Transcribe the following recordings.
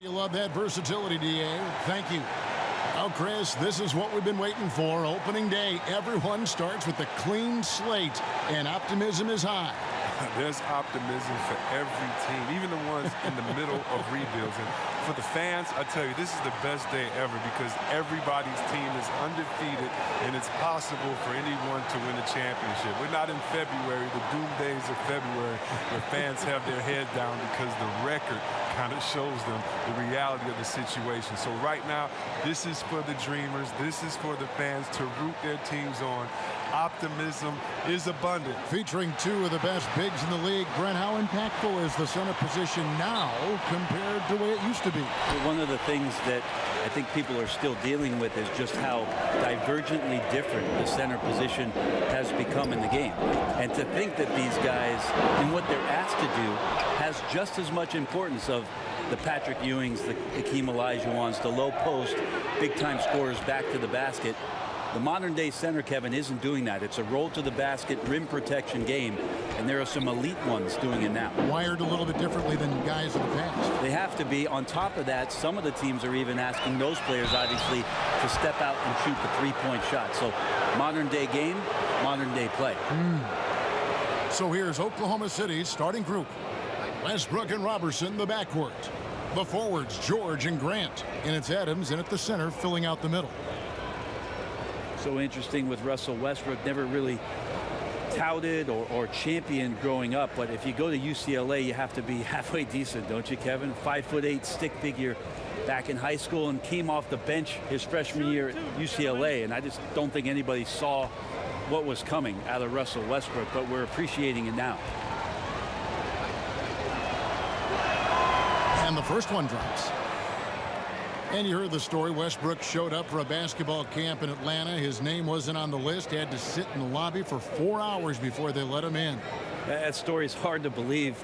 You love that versatility, DA. Thank you. Now, Chris, this is what we've been waiting for. Opening day, everyone starts with a clean slate, and optimism is high. There's optimism for every team, even the ones in the middle of rebuilds. And for the fans, I tell you, this is the best day ever because everybody's team is undefeated, and it's possible for anyone to win a championship. We're not in February, the doom days of February, where fans have their head down because the record kind of shows them the reality of the situation. So right now, this is for the dreamers. This is for the fans to root their teams on. Optimism is abundant. Featuring two of the best bigs in the league, Brent, how impactful is the center position now compared to the way it used to be? Well, one of the things that I think people are still dealing with is just how divergently different the center position has become in the game. And to think that these guys, in what they're asked to do, has just as much importance of the Patrick Ewings, the Hakeem Olajuwons, the low post, big-time scorers back to the basket. The modern-day center, Kevin, isn't doing that. It's a roll to the basket, rim protection game, and there are some elite ones doing it now. Wired a little bit differently than guys in the past. They have to be. On top of that, some of the teams are even asking those players, obviously, to step out and shoot the three-point shot. So modern-day game, modern-day play. So here's Oklahoma City's starting group. Westbrook and Robertson, the backcourt. The forwards, George and Grant. And it's Adams in at the center, filling out the middle. So interesting with Russell Westbrook, never really touted or championed growing up, but if you go to UCLA, you have to be halfway decent, don't you, Kevin? 5'8" stick figure back in high school and came off the bench his freshman year at UCLA, and I just don't think anybody saw what was coming out of Russell Westbrook, but we're appreciating it now. And the first one drops. And you heard the story. Westbrook showed up for a basketball camp in Atlanta. His name wasn't on the list. He had to sit in the lobby for 4 hours before they let him in. That story is hard to believe.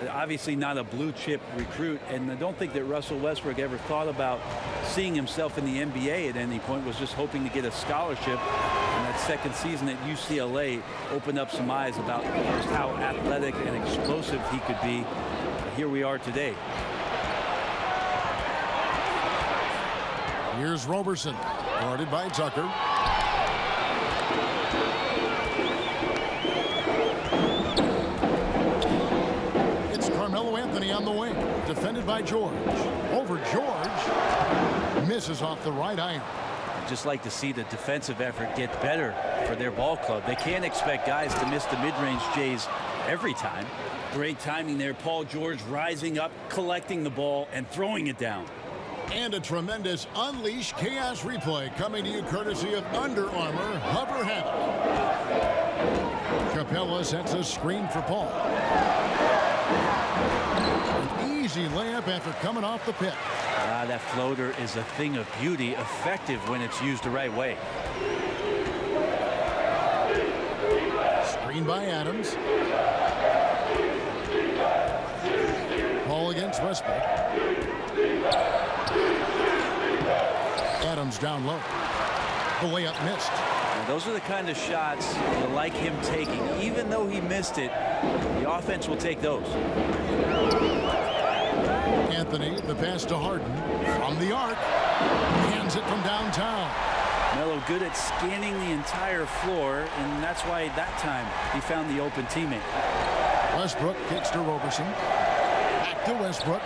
Obviously not a blue chip recruit, and I don't think that Russell Westbrook ever thought about seeing himself in the NBA at any point. Was just hoping to get a scholarship, and that second season at UCLA opened up some eyes about just how athletic and explosive he could be. Here we are today. Here's Robertson, guarded by Tucker. It's Carmelo Anthony on the wing, defended by George. Over George, misses off the right iron. I'd just like to see the defensive effort get better for their ball club. They can't expect guys to miss the mid-range Jays every time. Great timing there. Paul George rising up, collecting the ball, and throwing it down. And a tremendous Unleash Chaos replay coming to you courtesy of Under Armour Hover Havoc. Capella sets a screen for Paul. An easy layup after coming off the pick. That floater is a thing of beauty, effective when it's used the right way. Screen by Adams. Paul against Westbrook. Adams down low. The layup missed. Now, those are the kind of shots you like him taking. Even though he missed it, the offense will take those. Anthony, the pass to Harden. From the arc. Hands it from downtown. Melo good at scanning the entire floor, and that's why that time he found the open teammate. Westbrook kicks to Robertson. Back to Westbrook.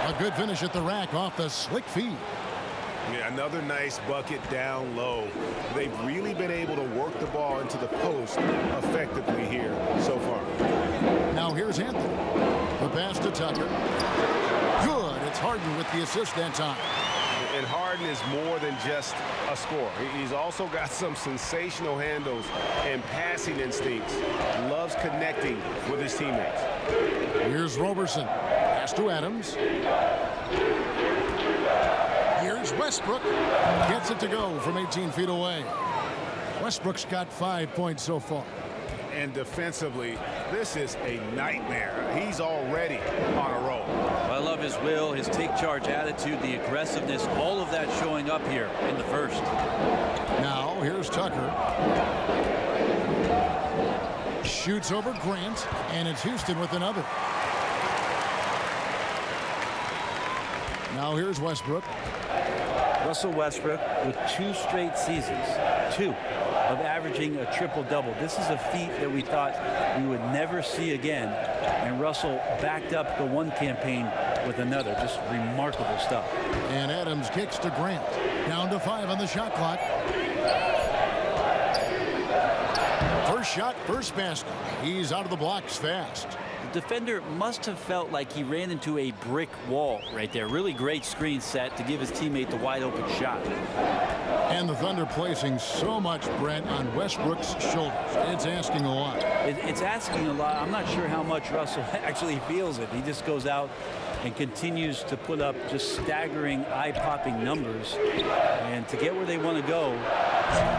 A good finish at the rack off the slick feed. Yeah, another nice bucket down low. They've really been able to work the ball into the post effectively here so far. Now here's Anthony. The pass to Tucker. Good. It's Harden with the assist that time. And Harden is more than just a scorer. He's also got some sensational handles and passing instincts. Loves connecting with his teammates. Here's Robertson. Pass to Adams. Here's Westbrook. Gets it to go from 18 feet away. Westbrook's got 5 points so far. And defensively, this is a nightmare. He's already on a roll. I love his will, his take charge attitude, the aggressiveness, all of that showing up here in the first. Now here's Tucker. Shoots over Grant, and it's Houston with another. Now here's Westbrook. Russell Westbrook with 2 straight seasons, 2, of averaging a triple-double. This is a feat that we thought we would never see again. And Russell backed up the one campaign with another. Just remarkable stuff. And Adams kicks to Grant. Down to 5 on the shot clock. First shot, first basket. He's out of the blocks fast. The defender must have felt like he ran into a brick wall right there. Really great screen set to give his teammate the wide open shot. And the Thunder placing so much, Brent, on Westbrook's shoulders. It's asking a lot. It's asking a lot. I'm not sure how much Russell actually feels it. He just goes out and continues to put up just staggering, eye-popping numbers. And to get where they want to go,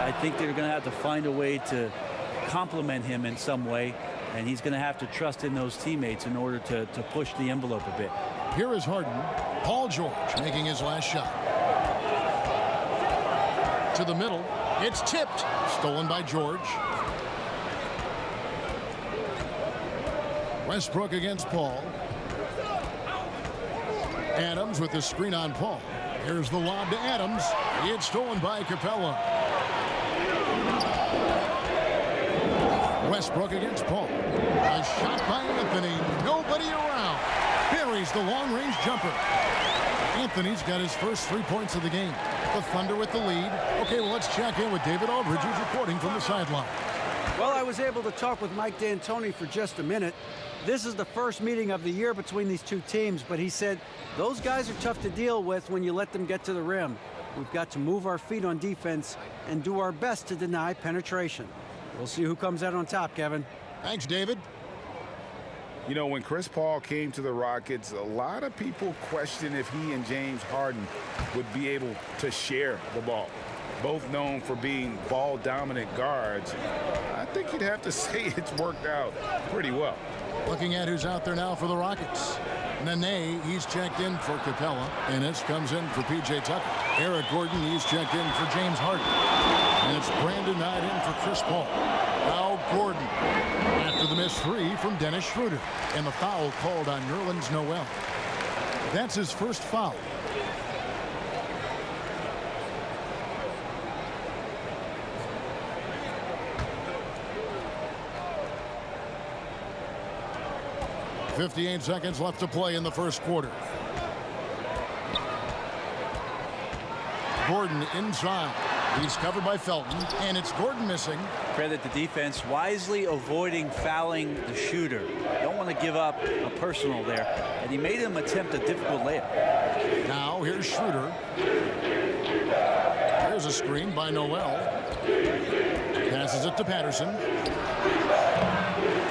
I think they're going to have to find a way to compliment him in some way. And he's going to have to trust in those teammates in order to push the envelope a bit. Here is Harden. Paul George making his last shot. To the middle. It's tipped. Stolen by George. Westbrook against Paul. Adams with the screen on Paul. Here's the lob to Adams. It's stolen by Capella. Westbrook against Paul. A shot by Anthony. Nobody around. Buries the long-range jumper. Anthony's got his first 3 points of the game. The Thunder with the lead. Okay, well, let's check in with David Aldridge, who's reporting from the sideline. Well, I was able to talk with Mike D'Antoni for just a minute. This is the first meeting of the year between these two teams, but he said those guys are tough to deal with when you let them get to the rim. We've got to move our feet on defense and do our best to deny penetration. We'll see who comes out on top, Kevin. Thanks, David. You know, when Chris Paul came to the Rockets, a lot of people questioned if he and James Harden would be able to share the ball. Both known for being ball-dominant guards, I think you'd have to say it's worked out pretty well. Looking at who's out there now for the Rockets. Nene, he's checked in for Capella. Ennis comes in for P.J. Tucker. Eric Gordon, he's checked in for James Harden. And it's Brandon Knight in for Chris Paul. Now Gordon after the missed 3 from Dennis Schroeder. And the foul called on Nerlens Noel. That's his first foul. .58 seconds left to play in the first quarter. Gordon inside. He's covered by Felton, and it's Gordon missing. Credit the defense, wisely avoiding fouling the shooter. Don't want to give up a personal there. And he made him attempt a difficult layup. Now here's Schroeder. Here's a screen by Noel. Passes it to Patterson.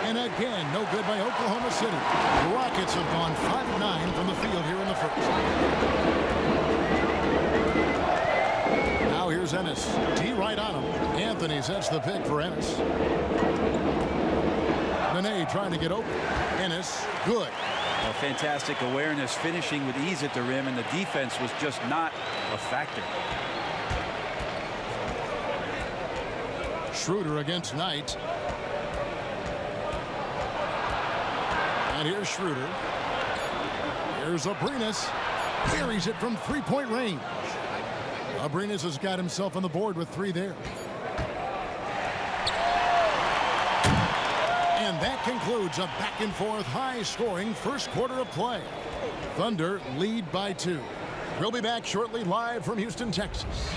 And again, no good by Oklahoma City. The Rockets have gone 5 of 9 from the field here in the first. Now here's Ennis. D right on him. Anthony sets the pick for Ennis. Nene trying to get open. Ennis, good. A fantastic awareness, finishing with ease at the rim, and the defense was just not a factor. Schroeder against Knight. And here's Schroeder. Here's Abrinas. Buries it from three-point range. Abrinas has got himself on the board with 3 there. And that concludes a back-and-forth, high-scoring first quarter of play. Thunder lead by 2. We'll be back shortly live from Houston, Texas.